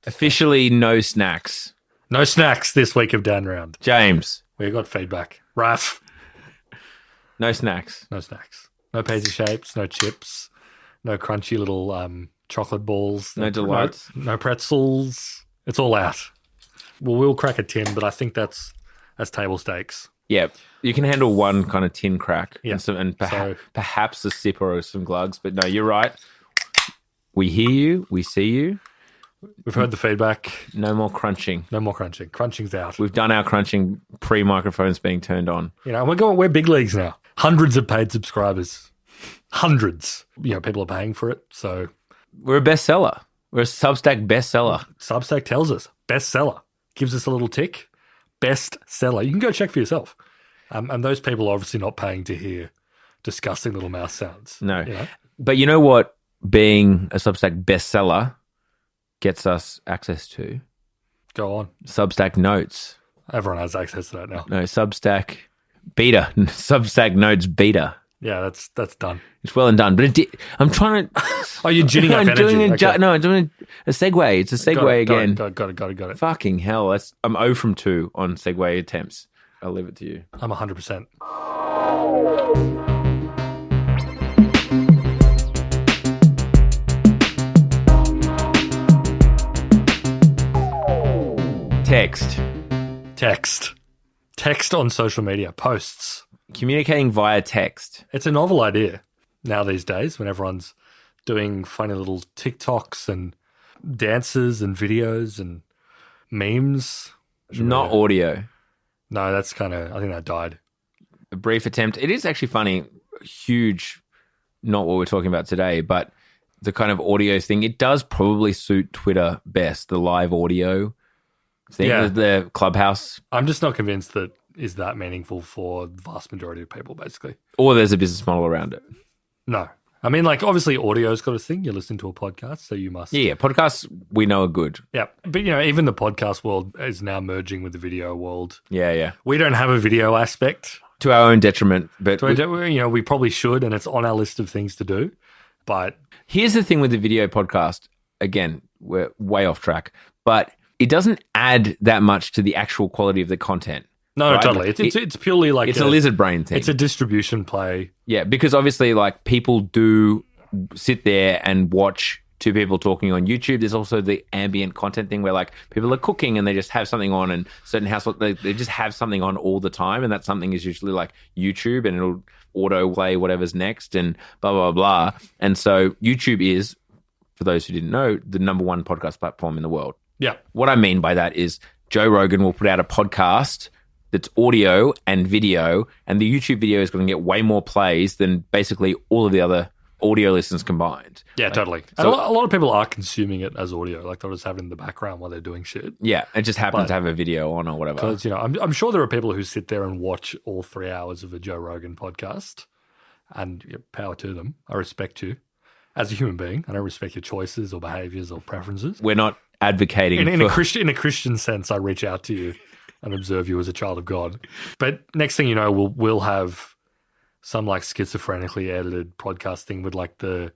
Officially no snacks. No snacks this week of Dan Round. James. We got feedback. Raf. No snacks. No snacks. No pizza shapes, no chips, no crunchy little chocolate balls. No delights. No pretzels. It's all out. Well, we'll crack a tin, but I think that's table stakes. Yeah, you can handle one kind of tin crack and So- perhaps a sip or some glugs. But no, you're right. We hear you. We see you. We've heard the feedback. No more crunching. No more crunching. Crunching's out. We've done our crunching pre-microphones being turned on. You know, we're big leagues now. Hundreds of paid subscribers. Hundreds. You know, people are paying for it. So We're a bestseller. We're a Substack bestseller. Substack tells us bestseller. Gives us a little tick. Bestseller. You can go check for yourself. And those people are obviously not paying to hear disgusting little mouse sounds. No. You know? But you know what being a Substack bestseller gets us access to? Go on. Substack Notes. Everyone has access to that now. No, Substack Beta. Substack Notes Beta. Yeah, that's done. It's well and done. But I'm trying to... Oh, you're ginning up I'm energy. doing Okay. I'm doing a segue. It's a segue again. Got it. Fucking hell. I'm 0 from 2 on segue attempts. I'll leave it to you. I'm 100%. Text on social media, posts. Communicating via text. It's a novel idea now these days when everyone's doing funny little TikToks and dances and videos and memes. Not audio. No, that's I think that died. A brief attempt. It is actually funny. Huge, not what we're talking about today, but the kind of audio thing. It does probably suit Twitter best, the live audio thing, Yeah. the Clubhouse. I'm just not convinced that is that meaningful for the vast majority of people, basically. Or there's a business model around it. No. I mean, like, obviously audio's got a thing. You listen to a podcast, so you must. Yeah, podcasts we know are good. Yeah. But, you know, even the podcast world is now merging with the video world. Yeah. We don't have a video aspect. To our own detriment. But We probably should, and it's on our list of things to do. But here's the thing with the video podcast. Again, we're way off track, but it doesn't add that much to the actual quality of the content. no, right? totally. It's purely like It's a lizard brain thing. It's a distribution play. Yeah, because obviously, like, people do sit there and watch two people talking on YouTube. There's also the ambient content thing where, like, people are cooking and they just have something on, and certain households, they just have something on all the time, and that something is usually like YouTube, and it'll auto play whatever's next and blah, blah, blah. And so YouTube is, for those who didn't know, the number one podcast platform in the world. Yeah. What I mean by that is Joe Rogan will put out a podcast that's audio and video, and the YouTube video is going to get way more plays than basically all of the other audio listens combined. Yeah, totally. so- And a lot of people are consuming it as audio. Like, they'll just have it in the background while they're doing shit. Yeah, it just happens But- to have a video on or whatever. Because, you know, I'm sure there are people who sit there and watch all 3 hours of a Joe Rogan podcast, and power to them. I respect you as a human being. I don't respect your choices or behaviors or preferences. We're not advocating In for... a Christian sense, I reach out to you and observe you as a child of God. But next thing you know, we'll have some like schizophrenically edited podcast thing with like the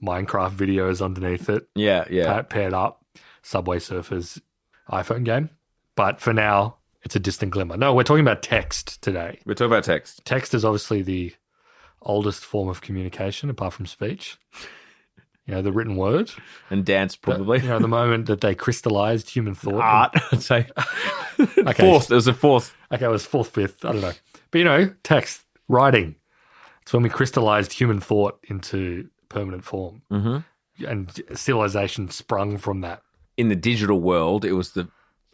Minecraft videos underneath it. Yeah. Paired up. Subway Surfers iPhone game. But for now, it's a distant glimmer. No, we're talking about text today. We're talking about text. Text is obviously the oldest form of communication apart from speech. You know, the written word. And dance, probably. You know, the moment that they crystallized human thought. Art, I'd say. Okay. Fourth. There was a fourth. Okay, it was fourth, fifth. I don't know. But, you know, text, writing. It's when we crystallized human thought into permanent form. Mm-hmm. And civilization sprung from that. In the digital world, it was the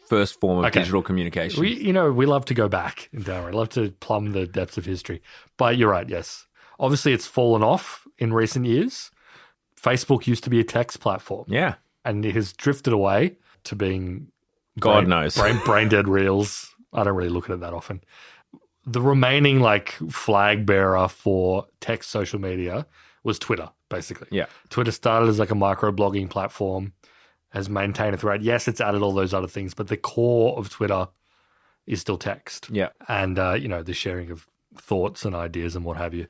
first form of Okay. digital communication. We love to go back in Darwin. We love to plumb the depths of history. But you're right, yes. Obviously, it's fallen off in recent years. Facebook used to be a text platform. Yeah. And it has drifted away to being God knows. brain dead reels. I don't really look at it that often. The remaining like flag bearer for text social media was Twitter, basically. Yeah. Twitter started as like a micro-blogging platform, has maintained a thread. Yes, it's added all those other things, but the core of Twitter is still text. Yeah. And, you know, the sharing of thoughts and ideas and what have you,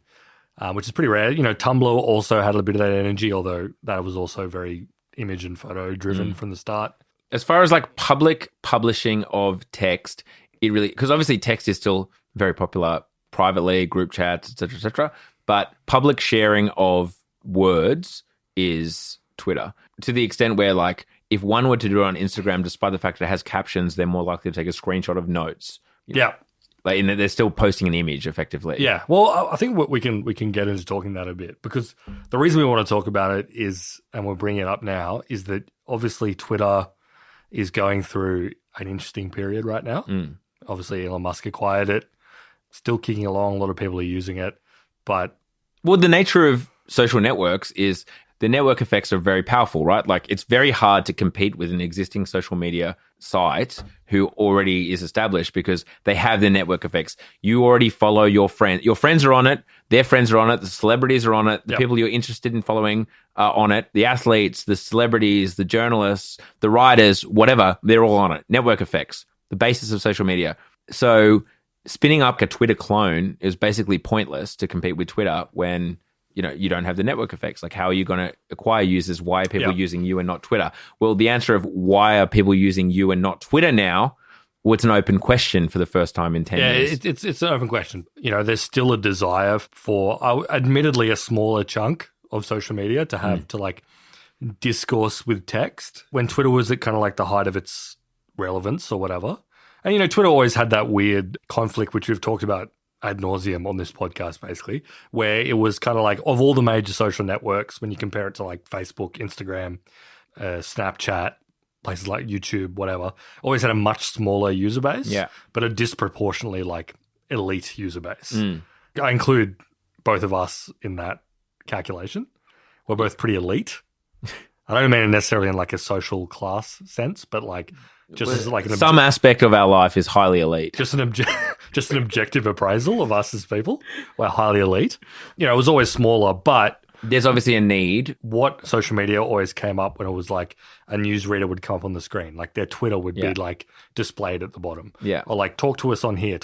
which is pretty rare. You know, Tumblr also had a bit of that energy, although that was also very image and photo driven from the start. As far as like public publishing of text, it really, because obviously text is still very popular privately, group chats, etc. But public sharing of words is Twitter, to the extent where like if one were to do it on Instagram, despite the fact that it has captions, they're more likely to take a screenshot of notes. Yeah. Like, and they're still posting an image effectively. Yeah. Well, I think we can get into talking that a bit, because the reason we want to talk about it is, and we're bringing it up now, is that obviously Twitter is going through an interesting period right now. Obviously, Elon Musk acquired it, still kicking along. A lot of people are using it, but well, the nature of social networks is the network effects are very powerful, right? Like it's very hard to compete with an existing social media site who already is established because they have the network effects. You already follow your friend. Your friends are on it. Their friends are on it. The celebrities are on it. The people you're interested in following are on it. The athletes, the celebrities, the journalists, the writers, whatever, they're all on it. Network effects, the basis of social media. So spinning up a Twitter clone is basically pointless to compete with Twitter when you don't have the network effects. Like, how are you going to acquire users? Why are people using you and not Twitter? Well, the answer of why are people using you and not Twitter now, well, it's an open question for the first time in 10 years. Yeah, it's an open question. There's still a desire for, admittedly, a smaller chunk of social media to have to like discourse with text. When Twitter was at kind of like the height of its relevance or whatever. And, Twitter always had that weird conflict, which we've talked about ad nauseum on this podcast, basically, where it was kind of like, of all the major social networks, when you compare it to like Facebook, Instagram, Snapchat, places like YouTube, whatever, always had a much smaller user base, but a disproportionately like elite user base. I include both of us in that calculation. We're both pretty elite. I don't mean it necessarily in like a social class sense, but like just as like some aspect of our life is highly elite. Just an objective appraisal of us as people. We're highly elite. It was always smaller, but there's obviously a need. What social media always came up when it was like a newsreader would come up on the screen, like their Twitter would be like displayed at the bottom. Yeah. Or like talk to us on here.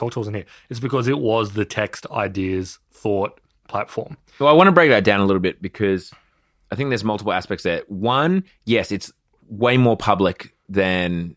It's because it was the text, ideas, thought platform. Well, I want to break that down a little bit because I think there's multiple aspects there. One, yes, it's way more public than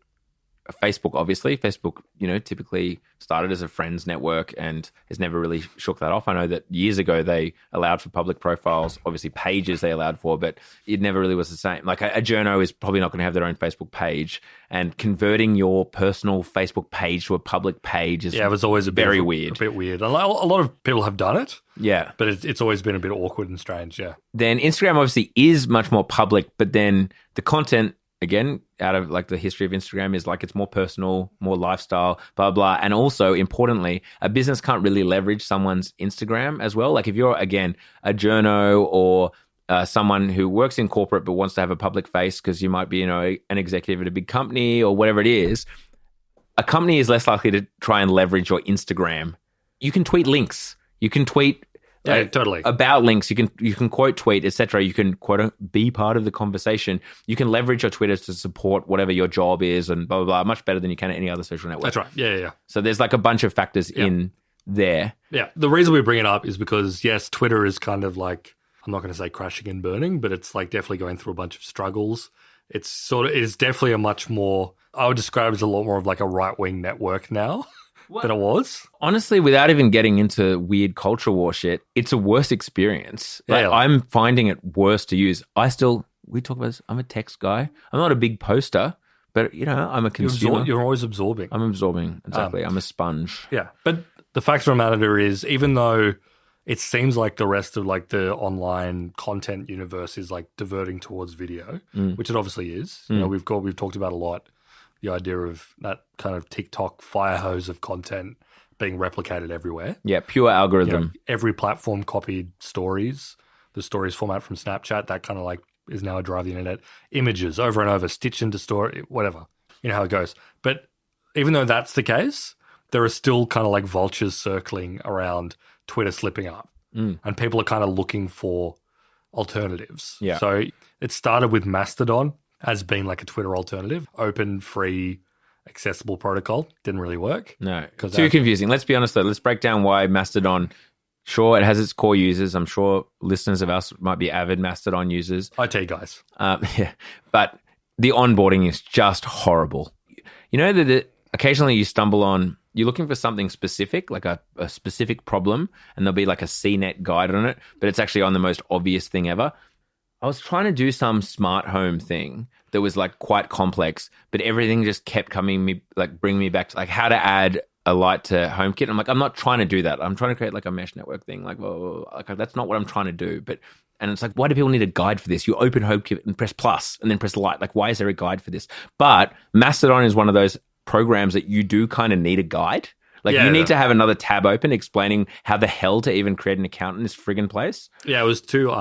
Facebook, obviously. Facebook, typically started as a friends network and has never really shook that off. I know that years ago they allowed for public profiles, obviously pages they allowed for, but it never really was the same. Like a journo is probably not going to have their own Facebook page, and converting your personal Facebook page to a public page is it was always very weird. A bit weird. A lot of people have done it. Yeah. But it's always been a bit awkward and strange, yeah. Then Instagram obviously is much more public, but then the content, again, out of like the history of Instagram, is like it's more personal, more lifestyle, blah, blah. And also, importantly, a business can't really leverage someone's Instagram as well. Like if you're, again, a journo or someone who works in corporate but wants to have a public face because you might be, an executive at a big company or whatever it is, a company is less likely to try and leverage your Instagram. You can tweet links. You can tweet totally about links. You can quote tweet, etc. You can be part of the conversation. You can leverage your Twitter to support whatever your job is and blah, blah, blah, much better than you can at any other social network. That's right. Yeah. So there's like a bunch of factors in there. Yeah. The reason we bring it up is because, yes, Twitter is kind of like, I'm not going to say crashing and burning, but it's like definitely going through a bunch of struggles. It's definitely a much more, I would describe it as a lot more of like a right-wing network now. Than it was. Honestly, without even getting into weird culture war shit, it's a worse experience. I'm finding it worse to use. We talk about this, I'm a text guy. I'm not a big poster, but, I'm a consumer. You're always absorbing. I'm absorbing, exactly. I'm a sponge. Yeah, but the fact of the matter is, even though it seems like the rest of like the online content universe is like diverting towards video, which it obviously is. We've talked about a lot. The idea of that kind of TikTok fire hose of content being replicated everywhere. Yeah, pure algorithm. Every platform copied stories. The stories format from Snapchat, that kind of like is now a drive of the internet. Images over and over, stitched into story, whatever. You know how it goes. But even though that's the case, there are still kind of like vultures circling around Twitter slipping up. And people are kind of looking for alternatives. Yeah. So it started with Mastodon as being like a Twitter alternative, open, free, accessible protocol. Didn't really work. No, too confusing. Let's be honest though. Let's break down why Mastodon. Sure, it has its core users. I'm sure listeners of us might be avid Mastodon users. IT guys. Yeah, but the onboarding is just horrible. You know that occasionally you stumble on, you're looking for something specific, like a specific problem, and there'll be like a CNET guide on it, but it's actually on the most obvious thing ever. I was trying to do some smart home thing that was like quite complex, but everything just kept bringing me back to like how to add a light to HomeKit. I'm like, I'm not trying to do that. I'm trying to create like a mesh network thing. Like, well, that's not what I'm trying to do. And it's like, why do people need a guide for this? You open HomeKit and press plus and then press light. Like, why is there a guide for this? But Mastodon is one of those programs that you do kind of need a guide. Like, you need to have another tab open explaining how the hell to even create an account in this friggin' place. Yeah, it was too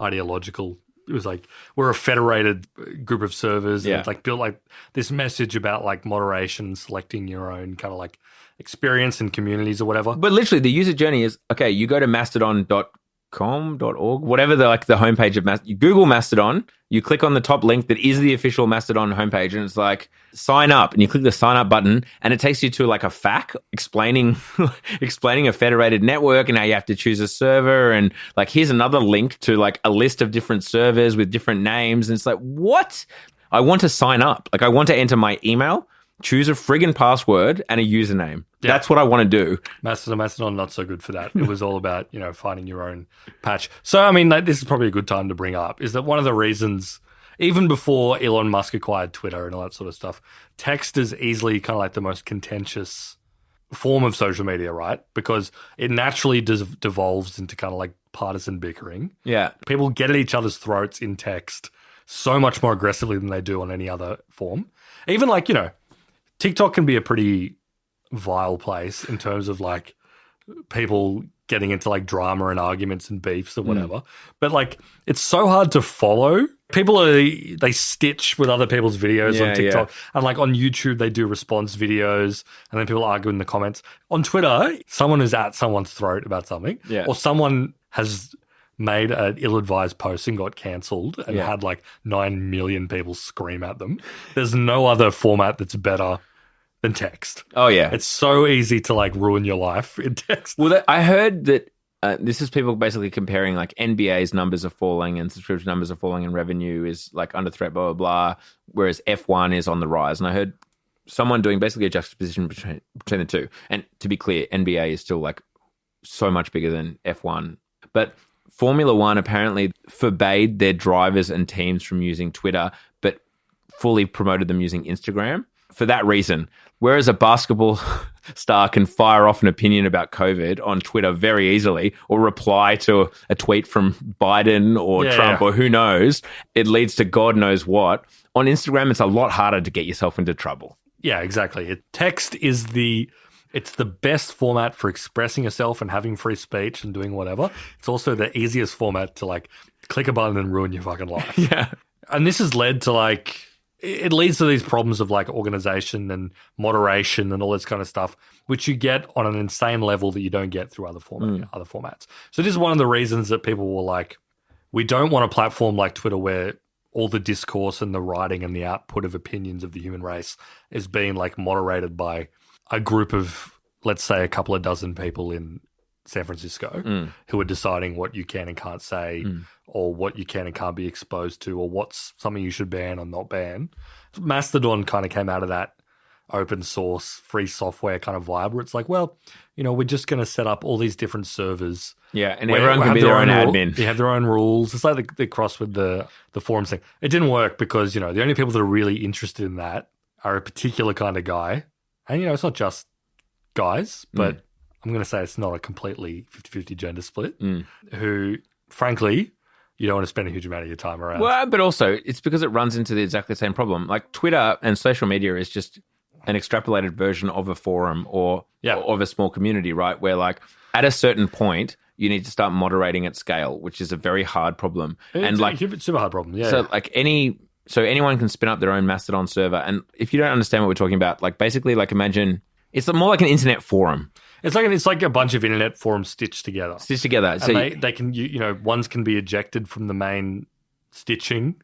ideological. It was like, we're a federated group of servers. And it's like built like this message about like moderation, selecting your own kind of like experience and communities or whatever. But literally the user journey is, okay, you go to mastodon.com.org, whatever the homepage of Mastodon. You Google Mastodon, you click on the top link that is the official Mastodon homepage, and it's like sign up, and you click the sign up button, and it takes you to like a FAQ explaining a federated network and how you have to choose a server, and like here's another link to like a list of different servers with different names, and it's like, what? I want to sign up. Like, I want to enter my email, choose a friggin' password and a username. Yeah. That's what I want to do. Mastodon, not so good for that. It was all about, finding your own patch. So, I mean, this is probably a good time to bring up, is that one of the reasons, even before Elon Musk acquired Twitter and all that sort of stuff, text is easily kind of like the most contentious form of social media, right? Because it naturally devolves into kind of like partisan bickering. Yeah. People get at each other's throats in text so much more aggressively than they do on any other form. Even like, TikTok can be a pretty vile place in terms of like people getting into like drama and arguments and beefs or whatever. But like, it's so hard to follow. People they stitch with other people's videos on TikTok. And like on YouTube, they do response videos and then people argue in the comments. On Twitter, someone is at someone's throat about something, or someone has made an ill-advised post and got cancelled and had like 9 million people scream at them. There's no other format that's better than text. Oh, yeah. It's so easy to like ruin your life in text. Well, I heard that this is people basically comparing like NBA's numbers are falling and subscription numbers are falling and revenue is like under threat, blah, blah, blah, whereas F1 is on the rise. And I heard someone doing basically a juxtaposition between the two. And to be clear, NBA is still like so much bigger than F1. But Formula One apparently forbade their drivers and teams from using Twitter, but fully promoted them using Instagram for that reason. Whereas a basketball star can fire off an opinion about COVID on Twitter very easily or reply to a tweet from Biden or Trump or who knows, it leads to God knows what. On Instagram, it's a lot harder to get yourself into trouble. Yeah, exactly. Text is it's the best format for expressing yourself and having free speech and doing whatever. It's also the easiest format to like click a button and ruin your fucking life. Yeah. And this has led to like, it leads to these problems of like organization and moderation and all this kind of stuff, which you get on an insane level that you don't get through other formats. So this is one of the reasons that people were like, we don't want a platform like Twitter where all the discourse and the writing and the output of opinions of the human race is being like moderated by a group of, let's say, a couple of dozen people in San Francisco who are deciding what you can and can't say or what you can and can't be exposed to or what's something you should ban or not ban. Mastodon kind of came out of that open source, free software kind of vibe where it's like, well, we're just going to set up all these different servers. Yeah, and everyone can be their own admin. They have their own rules. It's like the cross with the forums thing. It didn't work because, the only people that are really interested in that are a particular kind of guy. And, it's not just guys, but I'm going to say it's not a completely 50-50 gender split who, frankly, you don't want to spend a huge amount of your time around. Well, but also it's because it runs into exactly the same problem. Like Twitter and social media is just an extrapolated version of a forum or of a small community, right? Where like at a certain point, you need to start moderating at scale, which is a very hard problem. It's a super hard problem, yeah. So like So anyone can spin up their own Mastodon server. And if you don't understand what we're talking about, like basically like imagine it's more like an internet forum. It's like a bunch of internet forums stitched together. So and they can, ones can be ejected from the main stitching,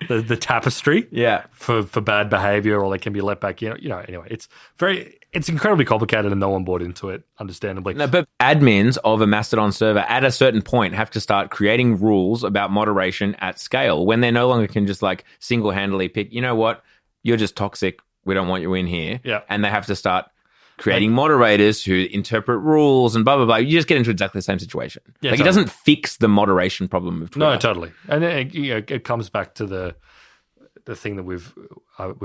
the tapestry for bad behavior, or they can be let back in. Anyway, it's very it's incredibly complicated and no one bought into it, understandably. No, but admins of a Mastodon server at a certain point have to start creating rules about moderation at scale when they no longer can just like single-handedly pick, you know what, you're just toxic, we don't want you in here. Yeah. And they have to start creating moderators who interpret rules and blah, blah, blah. You just get into exactly the same situation. Yeah, like totally. It doesn't fix the moderation problem of Twitter. No, totally. And it comes back to the thing that we've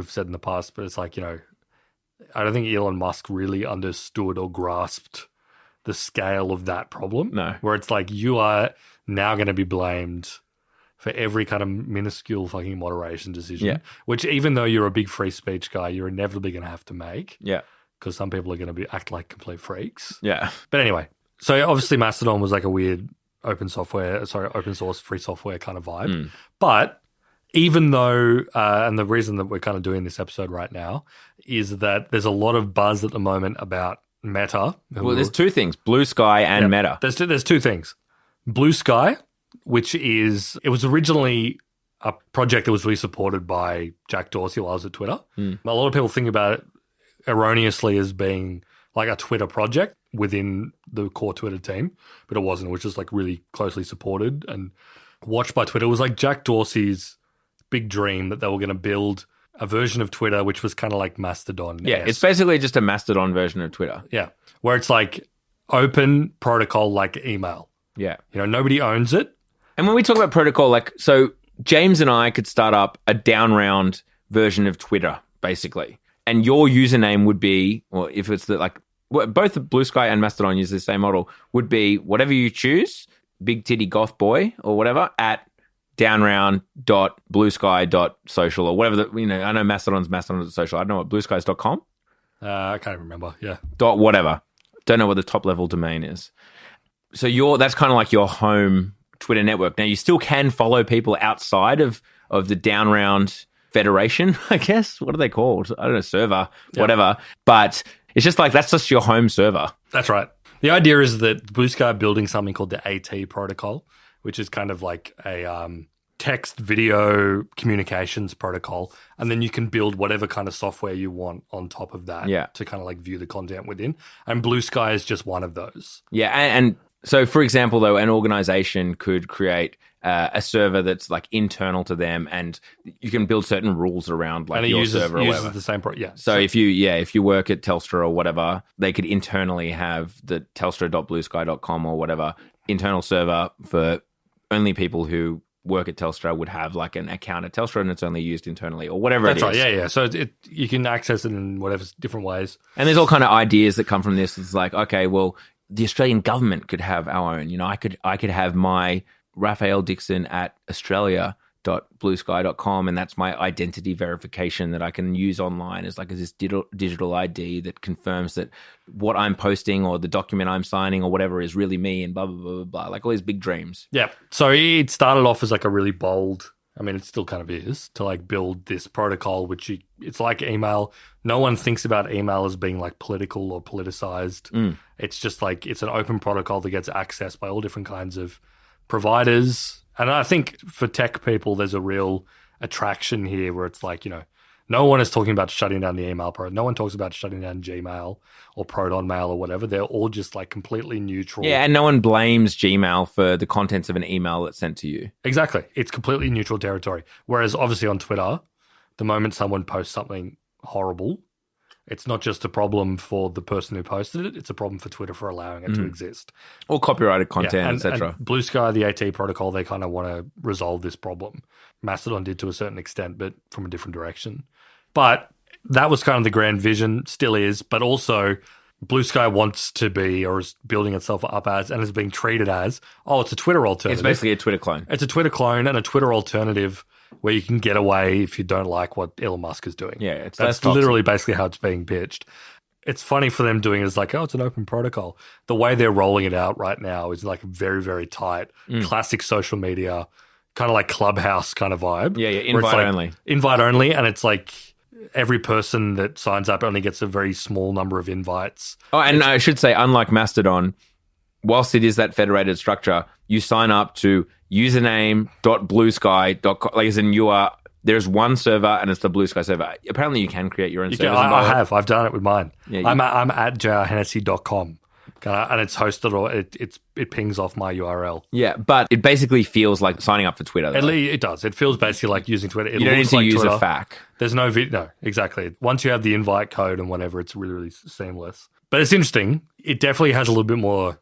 said in the past, but it's like, I don't think Elon Musk really understood or grasped the scale of that problem. No. Where it's like, you are now going to be blamed for every kind of minuscule fucking moderation decision, Yeah. which even though you're a big free speech guy, you're inevitably going to have to make. Yeah. Because some people are going to act like complete freaks. Yeah. But anyway, so obviously Mastodon was like a weird open source free software kind of vibe. But even though, and the reason that we're kind of doing this episode right now is that there's a lot of buzz at the moment about Meta. Well, there's two things, Blue Sky and Meta. There's two things. Blue Sky, which it was originally a project that was really supported by Jack Dorsey while I was at Twitter. A lot of people think about it erroneously as being like a Twitter project within the core Twitter team, but it wasn't. It was just like really closely supported and watched by Twitter. It was like Jack Dorsey's big dream that they were going to build a version of Twitter which was kind of like Mastodon. Yeah, it's basically just a Mastodon version of Twitter. Yeah, where it's like open protocol like email. Yeah. Nobody owns it. And when we talk about protocol, like, so James and I could start up a down round version of Twitter, basically. And your username would be, or if it's both Blue Sky and Mastodon use the same model, would be whatever you choose, big titty goth boy or whatever, at downround.bluesky.social or whatever. I know Mastodon.social. I don't know what blueskies.com. I can't remember. Yeah. Dot whatever. Don't know what the top level domain is. So that's kind of like your home Twitter network. Now you still can follow people outside of the downround federation, I guess. What are they called? I don't know, server, whatever. But it's just like, that's just your home server. That's right. The idea is that Blue Sky are building something called the AT protocol, which is kind of like a text video communications protocol. And then you can build whatever kind of software you want on top of that to kind of like view the content within. And Blue Sky is just one of those. Yeah. And so, for example, though, an organization could create a server that's like internal to them, and you can build certain rules around like your server or whatever. The same So if you work at Telstra or whatever, they could internally have the telstra.bluesky.com or whatever internal server for only people who work at Telstra would have like an account at Telstra, and it's only used internally or whatever it is. That's right. Yeah. So you can access it in whatever different ways. And there's all kind of ideas that come from this. It's like, okay, well, the Australian government could have our own. I could have my Raphael Dixon at australia.bluesky.com, and that's my identity verification that I can use online as this digital ID that confirms that what I'm posting or the document I'm signing or whatever is really me, and blah, blah, blah, blah, blah. Like all these big dreams. Yeah. So it started off as like a really bold, I mean, it still kind of is, to like build this protocol, which it's like email. No one thinks about email as being like political or politicized. It's just like, it's an open protocol that gets accessed by all different kinds of providers. And I think for tech people, there's a real attraction here where it's like, no one is talking about shutting down the email program. No one talks about shutting down Gmail or Proton Mail or whatever. They're all just like completely neutral. Yeah, and no one blames Gmail for the contents of an email that's sent to you. Exactly. It's completely neutral territory. Whereas obviously on Twitter, the moment someone posts something horrible, it's not just a problem for the person who posted it, it's a problem for Twitter for allowing it to exist. Or copyrighted content, etc. Blue Sky, the AT protocol, they kind of want to resolve this problem. Mastodon did to a certain extent, but from a different direction. But that was kind of the grand vision, still is, but also Blue Sky wants to be, or is building itself up as, and is being treated as, it's a Twitter alternative. It's basically a Twitter clone. It's a Twitter clone and a Twitter alternative where you can get away if you don't like what Elon Musk is doing. Yeah, that's literally basically how it's being pitched. It's funny for them doing it as like, it's an open protocol. The way they're rolling it out right now is like very, very tight, classic social media, kind of like Clubhouse kind of vibe. Yeah, invite only. Invite only, and it's like every person that signs up only gets a very small number of invites. Oh, and I should say, unlike Mastodon, whilst it is that federated structure, you sign up to username.bluesky.com, like as in you are There's one server, and it's the Blue Sky server. Apparently, you can create your own servers. I have. I've done it with mine. Yeah, I'm at jrhennessy.com. And it's hosted, or it pings off my URL. Yeah, but it basically feels like signing up for Twitter. It does. It feels basically like using Twitter. You don't need to use Twitter. A FAQ. There's no video. No, exactly. Once you have the invite code and whatever, it's really, really seamless. But it's interesting. It definitely has a little bit more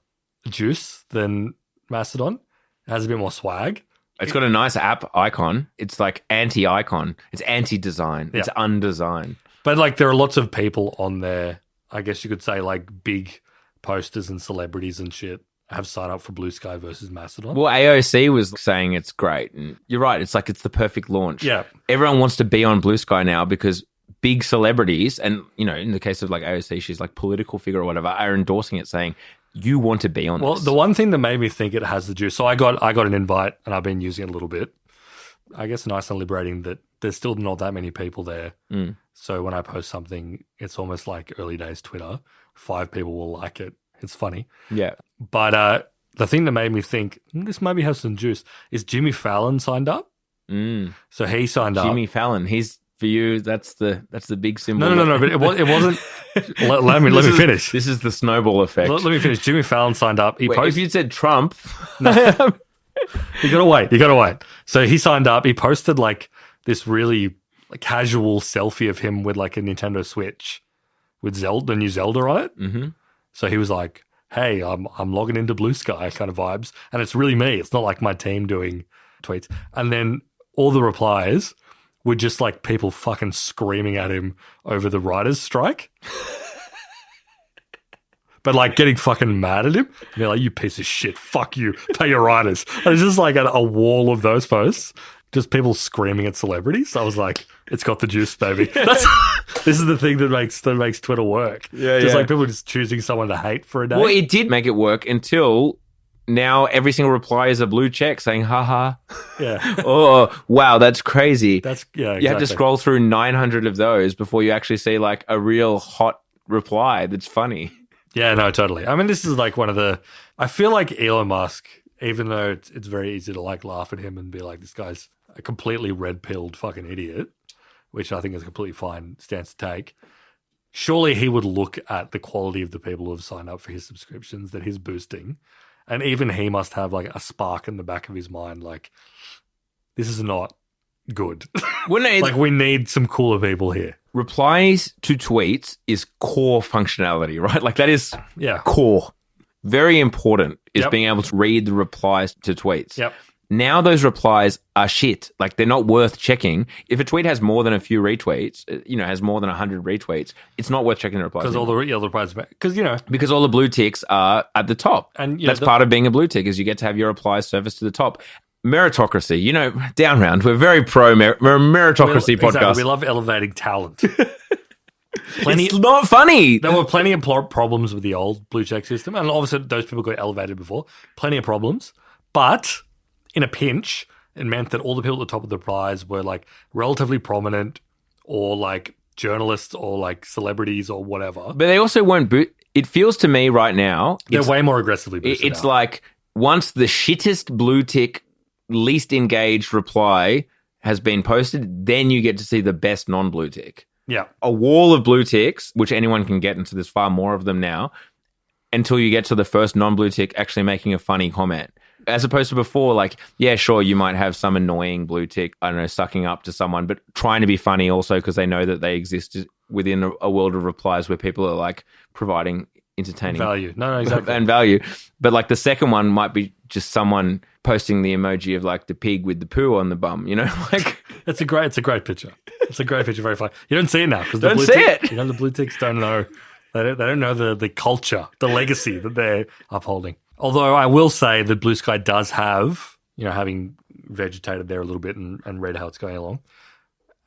juice than Mastodon. It has a bit more swag. It's got a nice app icon. It's like anti-icon. It's anti-design. Yeah. It's undesigned. But like there are lots of people on there, I guess you could say like big posters and celebrities and shit have signed up for Blue Sky versus Mastodon. Well, AOC was saying it's great. And you're right. It's like it's the perfect launch. Yeah. Everyone wants to be on Blue Sky now because big celebrities, and, you know, in the case of like AOC, she's like political figure or whatever, are endorsing it saying, you want to be on Well, this. the one thing that made me think it has the juice, so I got an invite and I've been using it a little bit. I guess nice and liberating that there's still not that many people there. Mm. So when I post something, it's almost like early days Twitter. 5 people will like it. It's funny. Yeah. But the thing that made me think this maybe has some juice is Jimmy Fallon signed up. Mm. So he signed up. Jimmy Fallon. He's, for you, that's the big symbol. No. But it wasn't. let me finish. This is the snowball effect. Let me finish. Jimmy Fallon signed up. Wait, if you said Trump, You gotta wait. So he signed up. He posted like this really casual selfie of him with like a Nintendo Switch with the new Zelda on it. Mm-hmm. So he was like, "Hey, I'm logging into Blue Sky," kind of vibes, and it's really me. It's not like my team doing tweets. And then all the replies were just like people fucking screaming at him over the writers' strike. But like getting fucking mad at him. And they're like, you piece of shit. Fuck you. Pay your writers. And it's just like a wall of those posts. Just people screaming at celebrities. I was like, it's got the juice, baby. This is the thing that makes Twitter work. Yeah, just like people just choosing someone to hate for a day. Well, it did make it work until now every single reply is a blue check saying, haha. Yeah. Oh, wow, that's crazy. Exactly. You have to scroll through 900 of those before you actually see like a real hot reply that's funny. Yeah, no, totally. I mean, this is like one of the... I feel like Elon Musk, even though it's very easy to like laugh at him and be like, this guy's a completely red-pilled fucking idiot, which I think is a completely fine stance to take. Surely he would look at the quality of the people who have signed up for his subscriptions that he's boosting. And even he must have like a spark in the back of his mind, like, this is not good. Like, we need some cooler people here. Replies to tweets is core functionality, right? Like that is core. Very important is being able to read the replies to tweets. Yep. Now those replies are shit. Like they're not worth checking. If a tweet has more than a few retweets, has more than 100 retweets, it's not worth checking the replies. Because all the replies, because all the blue ticks are at the top. And that's part of being a blue tick is you get to have your replies surfaced to the top. Meritocracy, down round. We're very pro we're a meritocracy podcast. Exactly. We love elevating talent. It's not funny. There were plenty of problems with the old blue check system, and obviously those people got elevated before. Plenty of problems, but in a pinch, it meant that all the people at the top of the prize were like relatively prominent, or like journalists, or like celebrities, or whatever. But they also weren't. It feels to me right now they're way more aggressively boosted. It's like once the shittest blue tick, least engaged reply has been posted, then you get to see the best non-blue tick. Yeah. A wall of blue ticks, which anyone can get, and so there's far more of them now, until you get to the first non-blue tick actually making a funny comment. As opposed to before, like, yeah, sure, you might have some annoying blue tick, I don't know, sucking up to someone, but trying to be funny also because they know that they exist within a world of replies where people are like providing entertaining value. No, exactly. And value. But like the second one might be just someone posting the emoji of like the pig with the poo on the bum, like it's a great picture. It's a great picture, very funny. You don't see it now because the blue ticks don't know. They don't know the culture, the legacy that they're upholding. Although I will say that Blue Sky does have, having vegetated there a little bit and read how it's going along.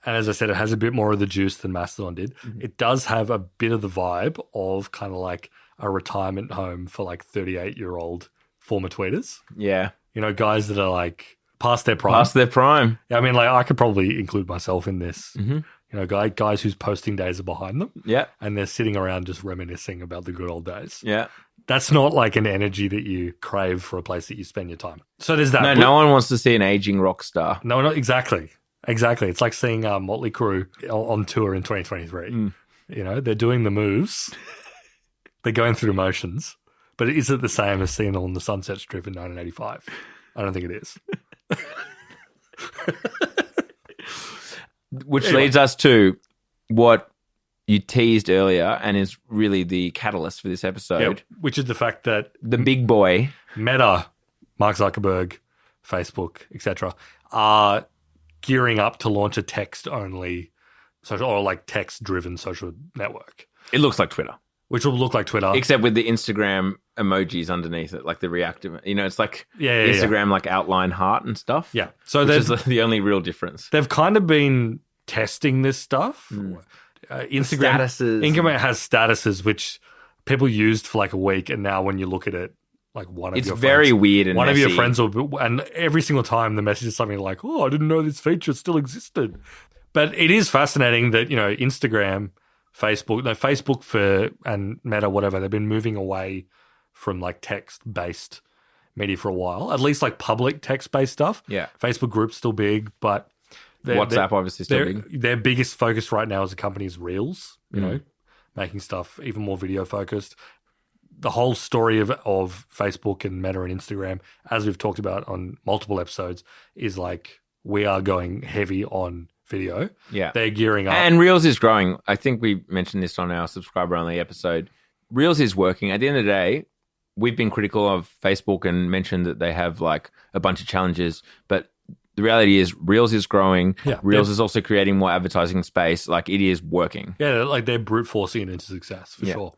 And as I said, it has a bit more of the juice than Mastodon did. Mm-hmm. It does have a bit of the vibe of kind of like a retirement home for like 38-year-old former tweeters. Yeah. Guys that are like past their prime. Yeah, I mean, like I could probably include myself in this. Mm-hmm. Guys whose posting days are behind them. Yeah. And they're sitting around just reminiscing about the good old days. Yeah. That's not like an energy that you crave for a place that you spend your time. So there's that. No one wants to see an aging rock star. No, not exactly. Exactly. It's like seeing Motley Crue on tour in 2023. You know, they're doing the moves. They're going through the motions. But is it the same as seeing them on the Sunset Strip in 1985? I don't think it is. Which leads us to what you teased earlier and is really the catalyst for this episode. Which is the fact that the big boy, Meta, Mark Zuckerberg, Facebook, etc., are gearing up to launch a text-only social or like text-driven social network. It looks like Twitter. Which will look like Twitter. Except with the Instagram emojis underneath it, like the reactive. You know, it's like Instagram like outline heart and stuff. Yeah. So which is the only real difference. They've kind of been testing this stuff. Instagram has statuses which people used for like a week, and now when you look at it, like it's very weird and one messy. of your friends will, and every single time the message is something like, "Oh, I didn't know this feature still existed." But it is fascinating that, you know, Instagram, Facebook for and Meta, whatever, they've been moving away from like text-based media for a while. At least like public text-based stuff. Yeah. Facebook groups still big, but WhatsApp obviously still big. Their biggest focus right now as a company is Reels, you know, making stuff even more video focused. The whole story of Facebook and Meta and Instagram, as we've talked about on multiple episodes, is like we are going heavy on video. Yeah. They're gearing up. And Reels is growing. I think we mentioned this on our subscriber-only episode. Reels is working. At the end of the day, we've been critical of Facebook and mentioned that they have like a bunch of challenges, but the reality is Reels is growing. Yeah. Reels is also creating more advertising space. Like it is working. Yeah, like they're brute forcing it into success for sure.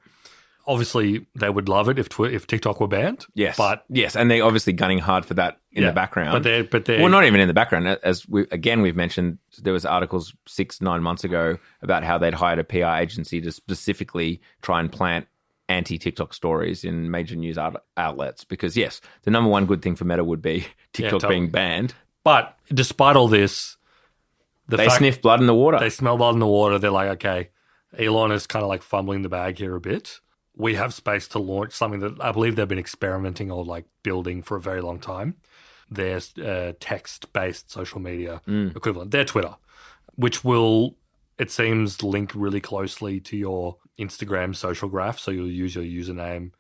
Obviously, they would love it if TikTok were banned. Yes, but yes, and they're obviously gunning hard for that in the background. But they're well, not even in the background. As we've mentioned, there was articles 6-9 months ago about how they'd hired a PR agency to specifically try and plant anti-TikTok stories in major news outlets. Because yes, the number one good thing for Meta would be TikTok being banned. But despite all this, they sniff blood in the water. They smell blood in the water. They're like, okay, Elon is kind of like fumbling the bag here a bit. We have space to launch something that I believe they've been experimenting or like building for a very long time. Their text-based social media equivalent, their Twitter, which will, it seems, link really closely to your Instagram social graph. So you'll use your username,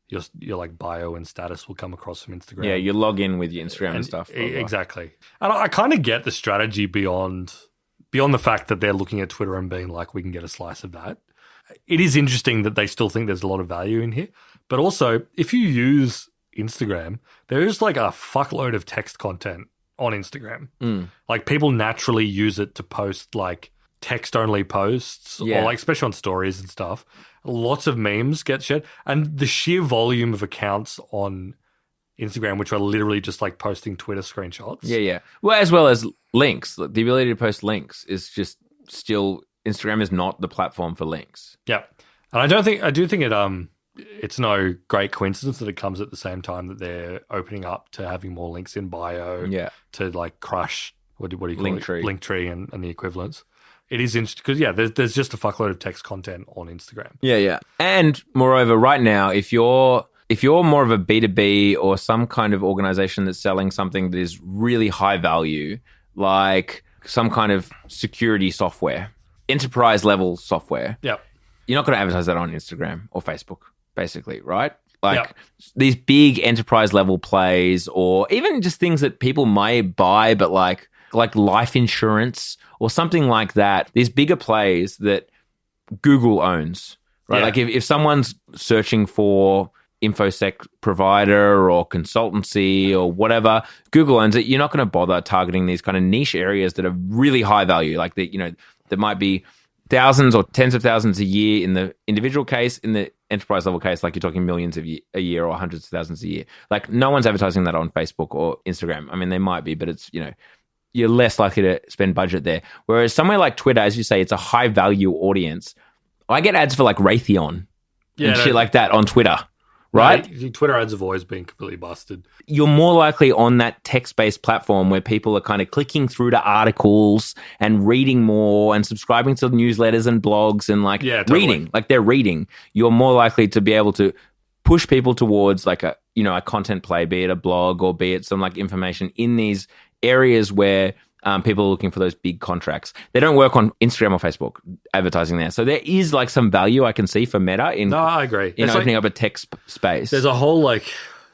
your like bio and status will come across from Instagram. Yeah, you log in with your Instagram and stuff. Exactly. And I kind of get the strategy beyond the fact that they're looking at Twitter and being like, we can get a slice of that. It is interesting that they still think there's a lot of value in here. But also, if you use Instagram, there is like a fuckload of text content on Instagram. Like people naturally use it to post like text-only posts or like especially on stories and stuff. Lots of memes get shared. And the sheer volume of accounts on Instagram, which are literally just like posting Twitter screenshots. Yeah. Well, as well as links. The ability to post links is just still... Instagram is not the platform for links. Yeah. And I do think it's no great coincidence that it comes at the same time that they're opening up to having more links in bio. Yeah. To like crush, what do you call Linktree. it? Linktree and the equivalents. It is interesting because, there's just a fuckload of text content on Instagram. Yeah. And moreover, right now, if you're more of a B2B or some kind of organization that's selling something that is really high value, like some kind of security software, enterprise level software. Yep. You're not going to advertise that on Instagram or Facebook, basically, right? Like these big enterprise level plays or even just things that people might buy, but like life insurance or something like that. These bigger plays that Google owns, right? Yeah. Like if someone's searching for InfoSec provider or consultancy or whatever, Google owns it. You're not going to bother targeting these kind of niche areas that are really high value, like there might be thousands or tens of thousands a year in the individual case. In the enterprise level case, like you're talking millions a year or hundreds of thousands a year. Like no one's advertising that on Facebook or Instagram. I mean, they might be, but it's, you're less likely to spend budget there. Whereas somewhere like Twitter, as you say, it's a high value audience. I get ads for like Raytheon and shit like that on Twitter. Right? Twitter ads have always been completely busted. You're more likely on that text-based platform where people are kind of clicking through to articles and reading more and subscribing to newsletters and blogs and reading. Like they're reading. You're more likely to be able to push people towards like a content play, be it a blog or be it some like information in these areas where people are looking for those big contracts. They don't work on Instagram or Facebook advertising there. So there is like some value I can see for Meta in No, I agree. in It's opening like, up a tech space. there's a whole like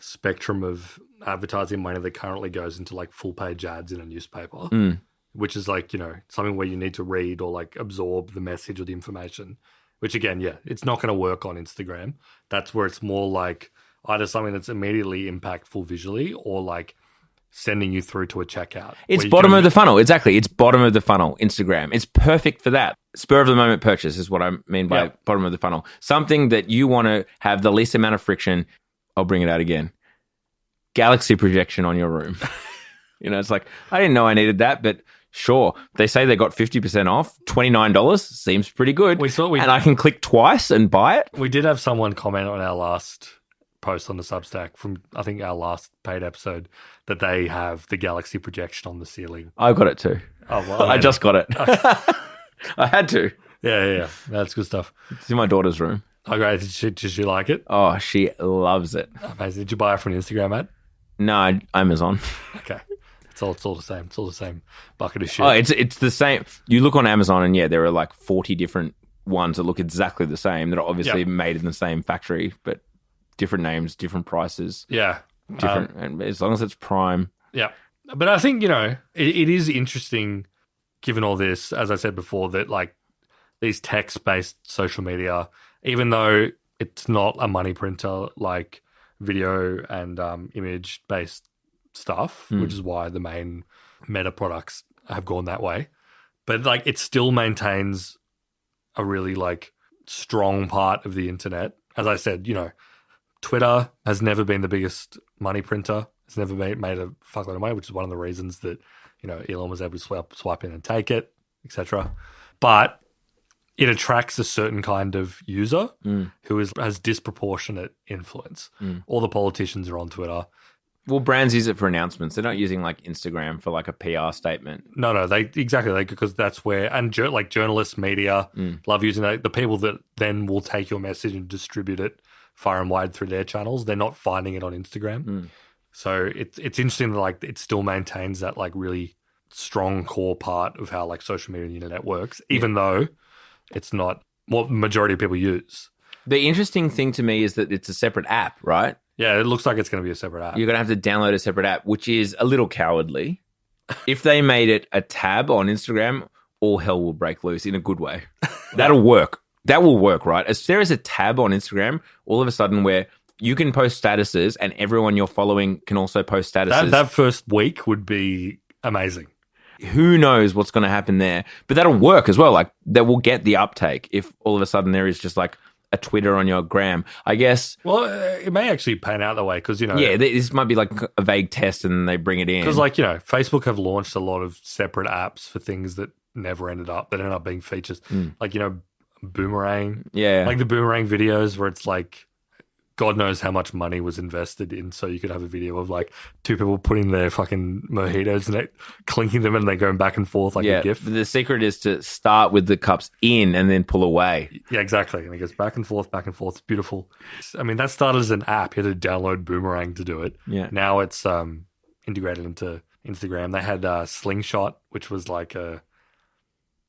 spectrum of advertising money that currently goes into like full page ads in a newspaper, which is like, something where you need to read or like absorb the message or the information, which again, yeah, it's not going to work on Instagram. That's where it's more like either something that's immediately impactful visually or like sending you through to a checkout. It's bottom of the funnel. Exactly. It's bottom of the funnel, Instagram. It's perfect for that. Spur of the moment purchase is what I mean by bottom of the funnel. Something that you want to have the least amount of friction. I'll bring it out again. Galaxy projection on your room. It's like, I didn't know I needed that, but sure. They say they got 50% off. $29 seems pretty good. And I can click twice and buy it. We did have someone comment on our last post on the Substack from, I think, our last paid episode that they have the Galaxy projection on the ceiling. I got it too. Oh, well, I just got it. I had to. Yeah. That's good stuff. It's in my daughter's room. Oh, great. Did she like it? Oh, she loves it. Amazing. Did you buy it from an Instagram ad? No, Amazon. Okay. It's all the same. It's all the same bucket of shit. Oh, it's the same. You look on Amazon and there are like 40 different ones that look exactly the same that are obviously made in the same factory, but different names, different prices. Yeah. Different. And as long as it's Prime. Yeah. But I think, it is interesting, given all this, as I said before, that like these text-based social media, even though it's not a money printer like video and image-based stuff, which is why the main Meta products have gone that way, but like it still maintains a really like strong part of the internet. As I said, Twitter has never been the biggest money printer. It's never made a fuckload of money, which is one of the reasons that, Elon was able to swipe in and take it, etc. But it attracts a certain kind of user who has disproportionate influence. All the politicians are on Twitter. Well, brands use it for announcements. They're not using like Instagram for like a PR statement. No, because that's where, and like journalists, media love using that. The people that then will take your message and distribute it far and wide through their channels, they're not finding it on Instagram. So it's interesting that like it still maintains that like really strong core part of how like social media and the internet works, even though it's not what the majority of people use. The interesting thing to me is that it's a separate app, right? Yeah, it looks like it's going to be a separate app. You're going to have to download a separate app, which is a little cowardly. If they made it a tab on Instagram, all hell will break loose in a good way. That'll work. That will work, right? As there is a tab on Instagram, all of a sudden where you can post statuses and everyone you're following can also post statuses. That first week would be amazing. Who knows what's going to happen there? But that'll work as well. Like that will get the uptake if all of a sudden there is just like a Twitter on your gram, I guess. Well, it may actually pan out that way because, Yeah, this might be like a vague test and they bring it in. Because like, Facebook have launched a lot of separate apps for things that never ended up being features. Like, Boomerang. Yeah. Like the Boomerang videos where it's like, God knows how much money was invested in so you could have a video of like two people putting their fucking mojitos and clinking them and they're going back and forth like a GIF. The secret is to start with the cups in and then pull away. Yeah, exactly. And it goes back and forth. It's beautiful. I mean, that started as an app. You had to download Boomerang to do it. Yeah. Now it's integrated into Instagram. They had Slingshot, which was like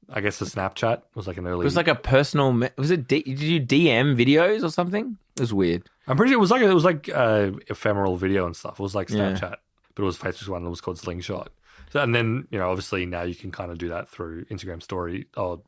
I guess the Snapchat was like an early... It was like a personal... did you DM videos or something? It was weird. I'm pretty sure it was like ephemeral video and stuff. It was like Snapchat, but it was Facebook's one that was called Slingshot. So, and then, obviously now you can kind of do that through Instagram story or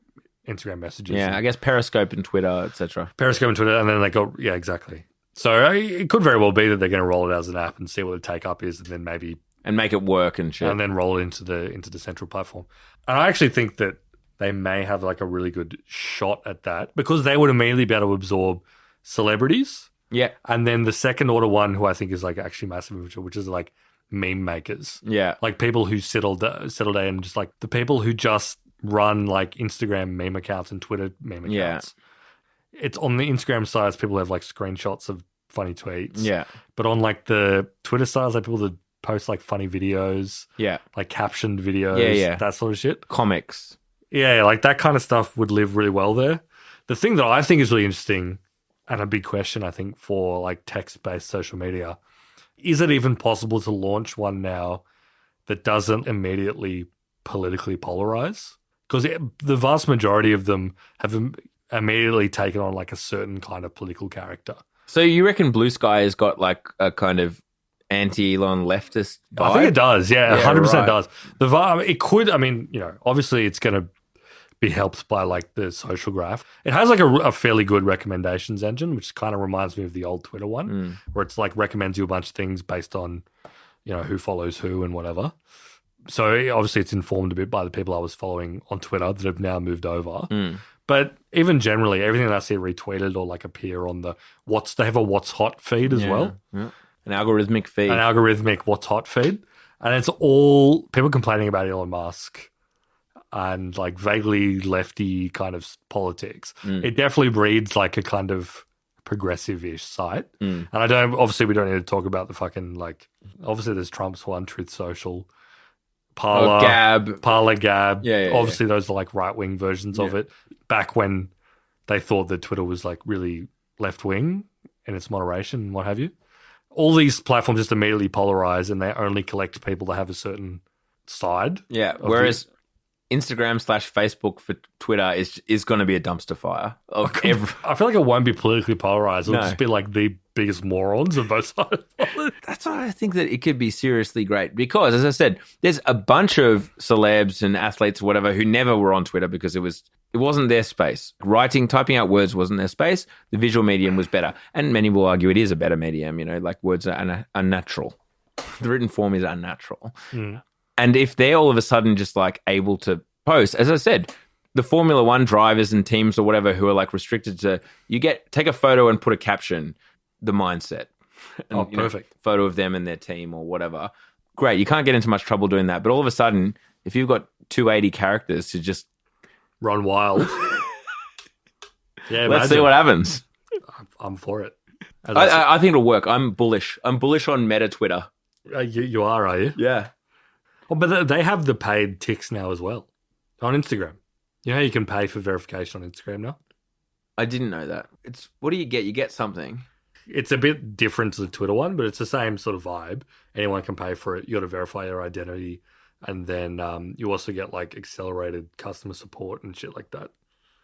Instagram messages. Yeah, I guess Periscope and Twitter, etc. Periscope and Twitter, and then they go... Yeah, exactly. So it could very well be that they're going to roll it as an app and see what the take-up is and then maybe... And make it work and shit. And then roll it into the central platform. And I actually think that they may have like a really good shot at that because they would immediately be able to absorb celebrities. Yeah. And then the second order one who I think is like actually massive, which is like meme makers. Yeah. Like people who settle down and just like the people who just run like Instagram meme accounts and Twitter meme accounts. Yeah. It's on the Instagram sides, people have like screenshots of funny tweets. Yeah. But on like the Twitter sides, like people that post like funny videos. Yeah. Like captioned videos. Yeah. That sort of shit. Comics. Yeah, like that kind of stuff would live really well there. The thing that I think is really interesting and a big question, I think, for like text-based social media, is it even possible to launch one now that doesn't immediately politically polarize, because the vast majority of them have immediately taken on like a certain kind of political character. So you reckon Blue Sky has got like a kind of anti-Elon leftist vibe? I think it does. Yeah, 100% right. does. The vibe, it could. I mean, obviously it's going to be helped by like the social graph. It has like a fairly good recommendations engine, which kind of reminds me of the old Twitter one, where it's like recommends you a bunch of things based on who follows who and whatever. So obviously it's informed a bit by the people I was following on Twitter that have now moved over. But even generally, everything that I see retweeted or like appear on they have a What's Hot feed as well. Yeah. An algorithmic feed. An algorithmic What's Hot feed. And it's all people complaining about Elon Musk and like vaguely lefty kind of politics. It definitely breeds like a kind of progressive-ish site. And obviously we don't need to talk about the fucking like, obviously there's Trump's one, Truth Social, Parler, Gab. Yeah, obviously those are like right-wing versions of it. Back when they thought that Twitter was like really left-wing in its moderation and what have you. All these platforms just immediately polarize and they only collect people that have a certain side. Yeah, whereas Instagram/Facebook for Twitter is going to be a dumpster fire. I feel like it won't be politically polarized. It'll just be like the biggest morons of both sides. That's why I think that it could be seriously great because, as I said, there's a bunch of celebs and athletes or whatever who never were on Twitter because it wasn't their space. Typing out words wasn't their space. The visual medium was better. And many will argue it is a better medium, like words are unnatural. The written form is unnatural. And if they're all of a sudden just like able to post, as I said, the Formula One drivers and teams or whatever who are like restricted to, take a photo and put a caption, the mindset. And, perfect. Photo of them and their team or whatever. Great. You can't get into much trouble doing that. But all of a sudden, if you've got 280 characters to just run wild. Let's see what happens. I'm for it. I think it'll work. I'm bullish. I'm bullish on Meta Twitter. You are you? Yeah. Oh, but they have the paid ticks now as well on Instagram. You know how you can pay for verification on Instagram now? I didn't know that. What do you get? You get something. It's a bit different to the Twitter one, but it's the same sort of vibe. Anyone can pay for it. You got to verify your identity. And then you also get like accelerated customer support and shit like that.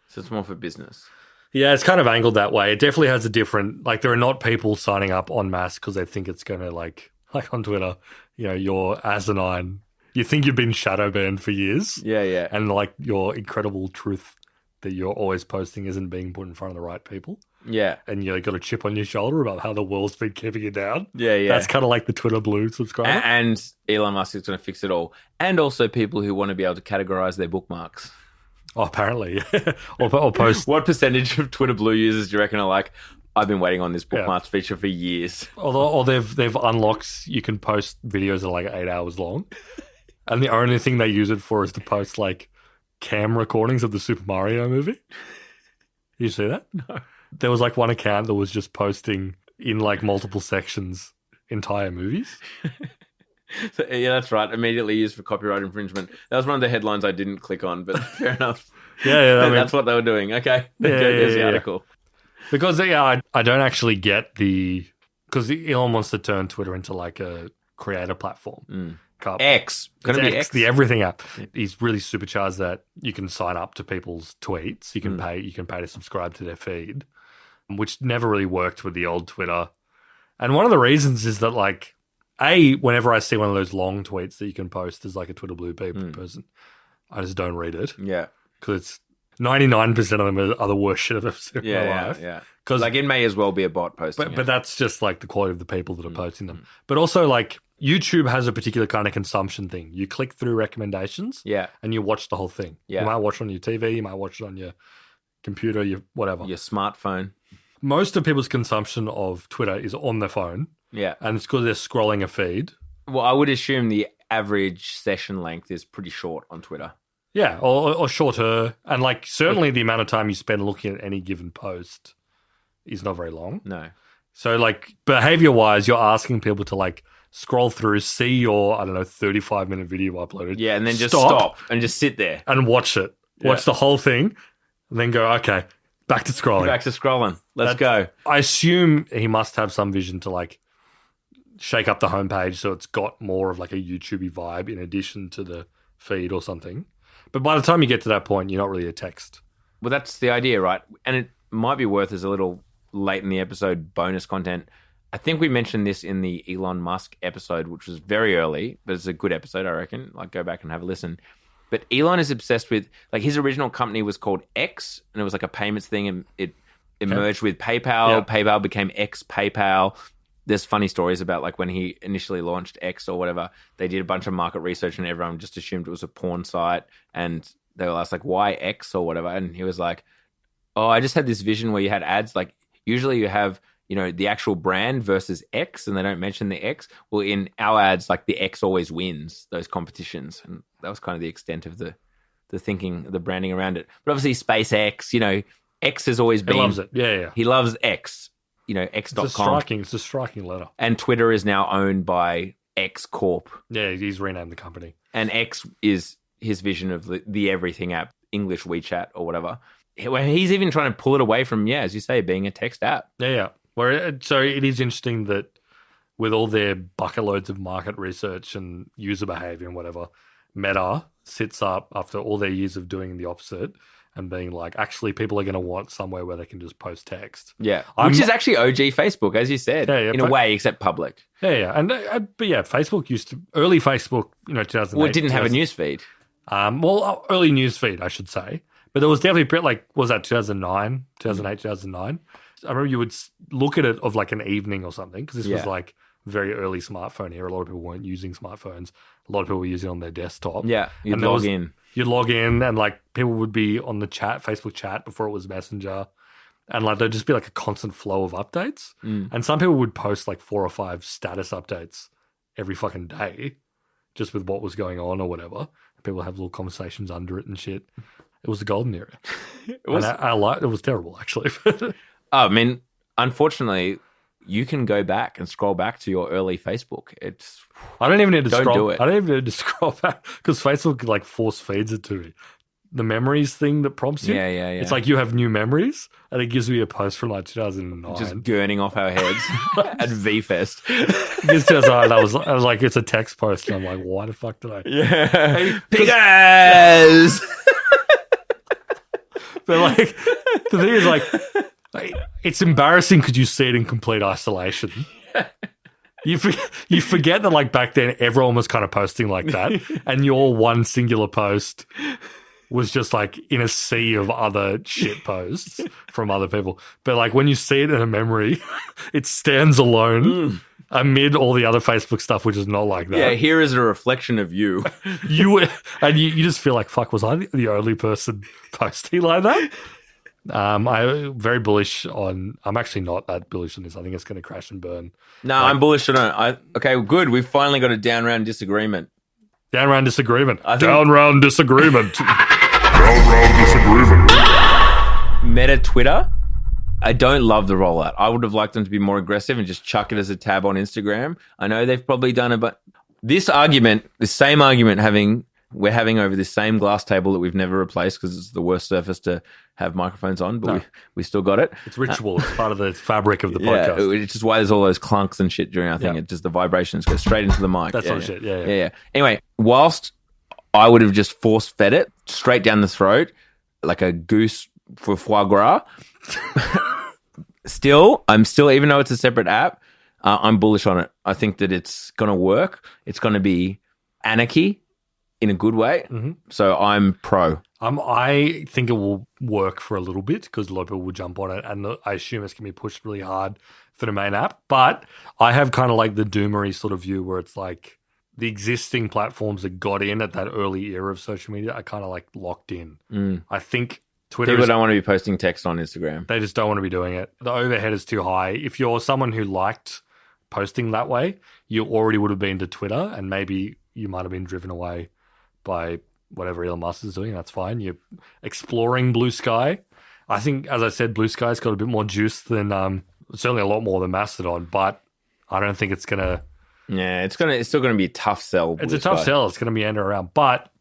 So it's more for business. Yeah, it's kind of angled that way. It definitely has a different, like there are not people signing up en masse because they think it's going to like on Twitter, you're asinine. You think you've been shadow banned for years. Yeah. And like your incredible truth that you're always posting isn't being put in front of the right people. Yeah. And you got a chip on your shoulder about how the world's been keeping you down. Yeah. That's kind of like the Twitter Blue subscriber. And Elon Musk is going to fix it all. And also people who want to be able to categorize their bookmarks. Oh, apparently. or post. What percentage of Twitter Blue users do you reckon are like, I've been waiting on this bookmarks feature for years? Or they've unlocked, you can post videos that are like 8 hours long. And the only thing they use it for is to post like cam recordings of the Super Mario movie. You see that? No. There was like one account that was just posting in like multiple sections entire movies. So, yeah, that's right. Immediately used for copyright infringement. That was one of the headlines I didn't click on, but fair enough. That's what they were doing. Okay. There's the article. Because I don't actually get because Elon wants to turn Twitter into like a creator platform. X. Going to be X. The everything app. He's really supercharged that you can sign up to people's tweets. You can pay to subscribe to their feed, which never really worked with the old Twitter. And one of the reasons is that like, whenever I see one of those long tweets that you can post as like a Twitter Blue person, I just don't read it. Yeah. Because it's 99% of them are the worst shit I've ever seen in my life. Yeah. Because like it may as well be a bot posting. But that's just like the quality of the people that are posting them. But also like YouTube has a particular kind of consumption thing. You click through recommendations and you watch the whole thing. Yeah. You might watch it on your TV, you might watch it on your computer, your whatever. Your smartphone. Most of people's consumption of Twitter is on their phone. Yeah. And it's because they're scrolling a feed. Well, I would assume the average session length is pretty short on Twitter. Yeah, or shorter. And like certainly the amount of time you spend looking at any given post is not very long. No. So like behavior-wise, you're asking people to like scroll through, see your, 35-minute video uploaded. Yeah, and then just stop and just sit there. And watch it. Watch the whole thing, and then go, okay, back to scrolling. Let's go. I assume he must have some vision to like shake up the homepage so it's got more of like a YouTubey vibe in addition to the feed or something. But by the time you get to that point, you're not really a text. Well, that's the idea, right? And it might be worth as a little late in the episode bonus content. I think we mentioned this in the Elon Musk episode, which was very early, but it's a good episode, I reckon. Like, go back and have a listen. But Elon is obsessed with, like, his original company was called X, and it was like a payments thing, and it merged with PayPal. Yeah. PayPal became X PayPal. There's funny stories about, like, when he initially launched X or whatever, they did a bunch of market research and everyone just assumed it was a porn site. And they were asked, like, why X or whatever? And he was like, oh, I just had this vision where you had ads. Like, usually you have, you know, the actual brand versus X, and they don't mention the X. Well, in our ads, like, the X always wins those competitions. And that was kind of the extent of the thinking, the branding around it. But obviously SpaceX, you know, X has always been... He loves it. Yeah. He loves X. You know, X.com. It's a striking letter. And Twitter is now owned by X Corp. Yeah, he's renamed the company. And X is his vision of the everything app, English WeChat or whatever. He's even trying to pull it away from, as you say, being a text app. Yeah. So it is interesting that with all their bucket loads of market research and user behavior and whatever, Meta sits up after all their years of doing the opposite and being like, actually, people are going to want somewhere where they can just post text. Yeah, which is actually OG Facebook, as you said, in a way, except public. Yeah. And but yeah, Facebook early Facebook, 2008. Well, it didn't have a news feed. Early news feed, I should say. But there was definitely, like, was that 2009, 2008, 2009? I remember you would look at it of like an evening or something, because this was like very early smartphone era. A lot of people weren't using smartphones. A lot of people were using it on their desktop. Yeah, you'd log in. You'd log in and like people would be on the chat, Facebook chat before it was Messenger. And like there'd just be like a constant flow of updates. And some people would post like 4 or 5 status updates every fucking day just with what was going on or whatever. People have little conversations under it and shit. It was the golden era. It was. It was terrible, actually. I mean, unfortunately, you can go back and scroll back to your early Facebook. I don't even need to scroll. Do it. I don't even need to scroll back because Facebook like force feeds it to me. The memories thing that prompts you. Yeah. It's like you have new memories, and it gives me a post from like 2009. Just gurning off our heads at VFest. This 2009, I was like, it's a text post, and I'm like, why the fuck did I? Yeah, hey, Piggers. But like, the thing is like it's embarrassing because you see it in complete isolation. You forget that like back then everyone was kind of posting like that, and your one singular post was just like in a sea of other shit posts from other people. But like when you see it in a memory, it stands alone amid all the other Facebook stuff, which is not like that. Yeah, here is a reflection of you. You just feel like, fuck, was I the only person posting like that? I'm very bullish on. I'm actually not that bullish on this. I think it's going to crash and burn. No, I'm bullish on it. Okay, good. We've finally got a down round disagreement. Down round disagreement. Down round disagreement. Meta Twitter. I don't love the rollout. I would have liked them to be more aggressive and just chuck it as a tab on Instagram. I know they've probably done it, but this argument, the same argument we're having over this same glass table that we've never replaced because it's the worst surface to have microphones on, but we still got it. It's ritual. It's part of the fabric of the podcast. Yeah, which is why there's all those clunks and shit during our thing. It just the vibrations go straight into the mic. That's all shit. Yeah. Anyway, whilst I would have just force fed it straight down the throat like a goose for foie gras, I'm still, even though it's a separate app, I'm bullish on it. I think that it's going to work. It's going to be anarchy in a good way. Mm-hmm. So I'm pro. I think it will work for a little bit because a lot of people will jump on it, and I assume it's going to be pushed really hard for the main app. But I have kind of like the doomery sort of view where it's like the existing platforms that got in at that early era of social media are kind of like locked in. I think Twitter. People don't want to be posting text on Instagram. They just don't want to be doing it. The overhead is too high. If you're someone who liked posting that way, you already would have been to Twitter, and maybe you might have been driven away by whatever Elon Musk is doing. That's fine. You're exploring Blue Sky. I think, as I said, Blue Sky's got a bit more juice than certainly a lot more than Mastodon, but I don't think it's gonna. Yeah, it's still gonna be a tough sell. It's a tough sell. It's gonna be under around, but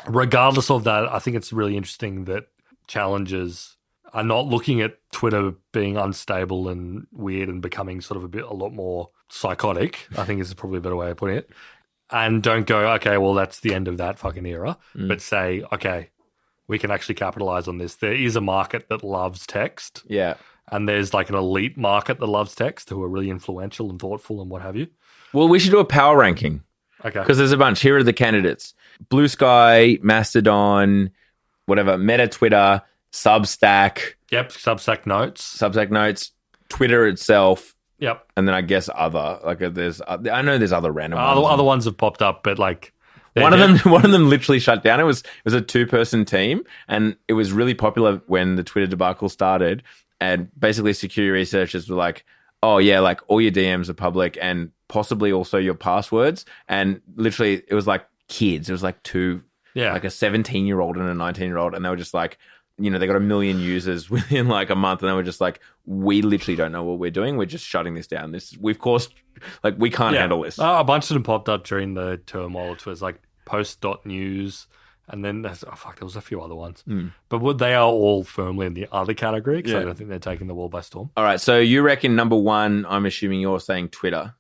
regardless of that, I think it's really interesting that challengers are not looking at Twitter being unstable and weird and becoming sort of a lot more psychotic. I think is probably a better way of putting it. And don't go, okay, well, that's the end of that fucking era. But say, okay, we can actually capitalize on this. There is a market that loves text. Yeah. And there's like an elite market that loves text who are really influential and thoughtful and what have you. Well, we should do a power ranking. Okay. Because there's a bunch. Here are the candidates. Blue Sky, Mastodon, whatever, Meta, Twitter, Substack. Yep, Substack Notes. Twitter itself. Yep. And then I guess other. Like I know there's other random Other ones have popped up, but like... One of them literally shut down. It was a 2-person team, and it was really popular when the Twitter debacle started. And basically security researchers were like, oh yeah, like all your DMs are public and possibly also your passwords. And literally it was like kids. It was like like a 17-year-old and a 19-year-old. And they were just like, they got 1 million users within like a month. And they were just like, we literally don't know what we're doing. We're just shutting this down. We've caused, like, we can't handle this. A bunch of them popped up during the turmoil. It was like post.news. And then there was a few other ones. But they are all firmly in the other category because I don't think they're taking the world by storm. All right. So you reckon number one, I'm assuming you're saying Twitter.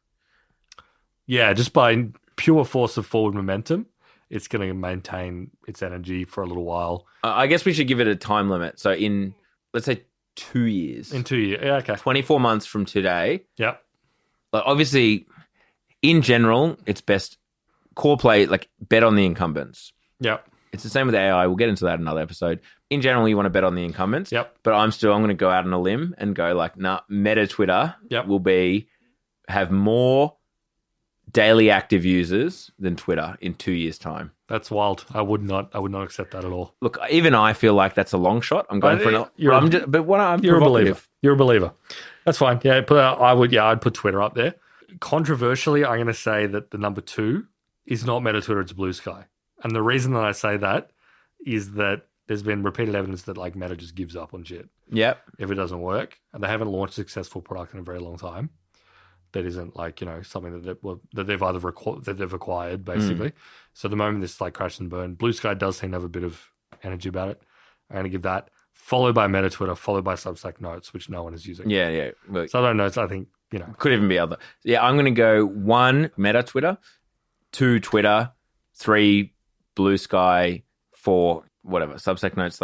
Yeah, just by pure force of forward momentum, it's going to maintain its energy for a little while. I guess we should give it a time limit. So in, let's say 2 years. In 2 years. Yeah, okay. 24 months from today. Yep. Like obviously, in general, it's best core play, like bet on the incumbents. Yep. It's the same with AI. We'll get into that in another episode. In general, you want to bet on the incumbents. Yep. But I'm going to go out on a limb and go like, Meta Twitter will have more daily active users than Twitter in 2 years' time. That's wild. I would not accept that at all. Look, even I feel like that's a long shot. I'm going for an. You're a believer. You're a believer. That's fine. Yeah, I'd put Twitter up there. Controversially, I'm going to say that the number 2 is not Meta Twitter, it's Blue Sky. And the reason that I say that is that there's been repeated evidence that like Meta just gives up on shit. Yep. If it doesn't work, and they haven't launched a successful product in a very long time, that isn't like something that they've either acquired basically. So the moment this like crash and burn, Blue Sky does seem to have a bit of energy about it. I'm going to give that, followed by Meta Twitter, followed by Substack Notes, which no one is using. Yeah. Look, Substack Notes, I think could even be other. Yeah, I'm going to go 1 Meta Twitter, 2 Twitter, 3 Blue Sky, 4 whatever Substack Notes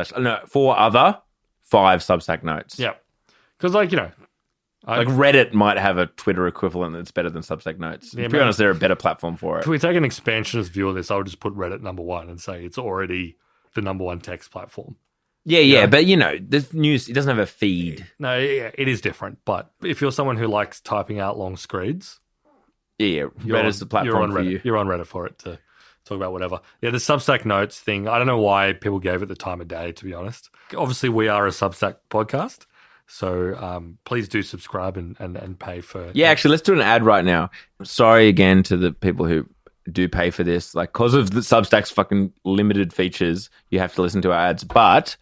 / 4 other, 5 Substack Notes. Yeah, because like Reddit might have a Twitter equivalent that's better than Substack Notes. To be honest, they're a better platform for it. If we take an expansionist view of this, I would just put Reddit number 1 and say it's already the number 1 text platform. Yeah, but the news, it doesn't have a feed. No, it is different. But if you're someone who likes typing out long screeds, Reddit's the platform for you. You're on Reddit for it to talk about whatever. Yeah, the Substack Notes thing, I don't know why people gave it the time of day, to be honest. Obviously, we are a Substack podcast, so please do subscribe and pay for... Yeah, actually, let's do an ad right now. Sorry again to the people who do pay for this. Like, because of the Substack's fucking limited features, you have to listen to our ads. But,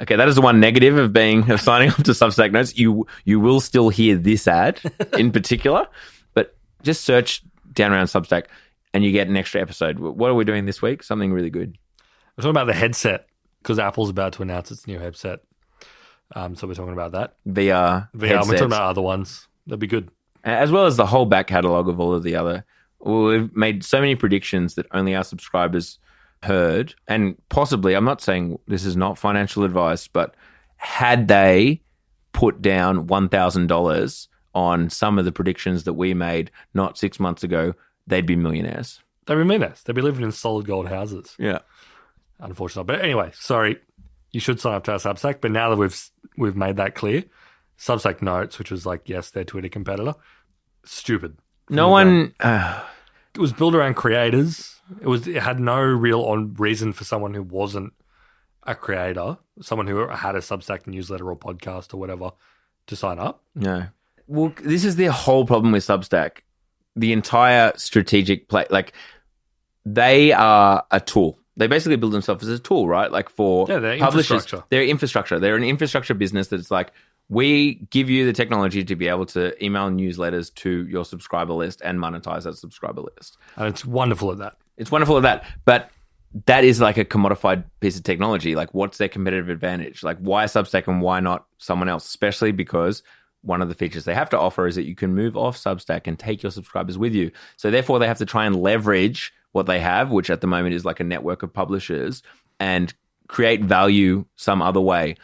okay, that is the one negative of signing up to Substack Notes. You will still hear this ad in particular, but just search Down Around Substack and you get an extra episode. What are we doing this week? Something really good. We're talking about the headset because Apple's about to announce its new headset. So we're talking about that. VR. We're talking about other ones. That'd be good. As well as the whole back catalogue of all of the other. We've made so many predictions that only our subscribers heard. And possibly, I'm not saying this is not financial advice, but had they put down $1,000 on some of the predictions that we made not 6 months ago, they'd be millionaires. They'd be millionaires. They'd be living in solid gold houses. Yeah. Unfortunately. But anyway, sorry. You should sign up to our Substack. But now that we've made that clear, Substack Notes, which was like, yes, their Twitter competitor, stupid. No one... It was built around creators. It had no real reason for someone who wasn't a creator, someone who had a Substack newsletter or podcast or whatever, to sign up. No. Well, this is the whole problem with Substack. The entire strategic play, like, they are a tool. They basically build themselves as a tool, right? Like for publishers, infrastructure. They're infrastructure. They're an infrastructure business that's like, we give you the technology to be able to email newsletters to your subscriber list and monetize that subscriber list. And it's wonderful at that. It's wonderful at that. But that is like a commodified piece of technology. Like, what's their competitive advantage? Like, why Substack and why not someone else? Especially because one of the features they have to offer is that you can move off Substack and take your subscribers with you. So therefore, they have to try and leverage what they have, which at the moment is like a network of publishers, and create value some other way.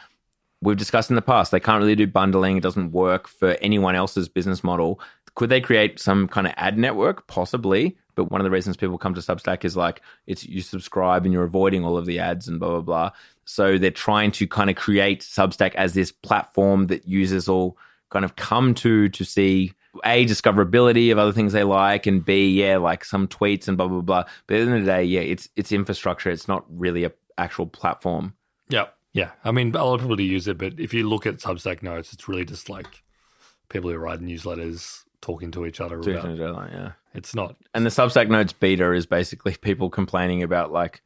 We've discussed in the past, they can't really do bundling. It doesn't work for anyone else's business model. Could they create some kind of ad network? Possibly. But one of the reasons people come to Substack is like, it's you subscribe and you're avoiding all of the ads and blah, blah, blah. So they're trying to kind of create Substack as this platform that users all kind of come to see, A, discoverability of other things they like, and B, like some tweets and blah, blah, blah. But at the end of the day, it's infrastructure. It's not really a actual platform. Yeah. Yeah. I mean, a lot of people do use it, but if you look at Substack notes, it's really just like people who write newsletters talking to each other about. Yeah. It's not. And the Substack notes beta is basically people complaining about like,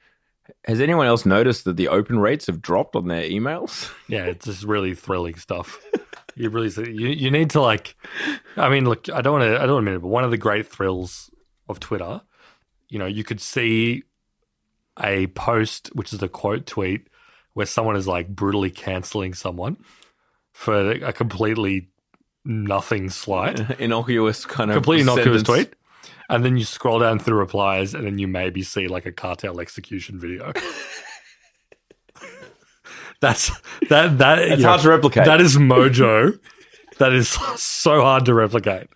has anyone else noticed that the open rates have dropped on their emails? Yeah, it's just really thrilling stuff. You really you need to like. I mean, look, I don't want to admit it, but one of the great thrills of Twitter, you could see a post, which is a quote tweet, where someone is like brutally canceling someone for a completely nothing slight, innocuous kind of completely innocuous sentence. tweet. And then you scroll down through replies, and then you maybe see like a cartel execution video. That's hard to replicate. That is mojo. That is so hard to replicate.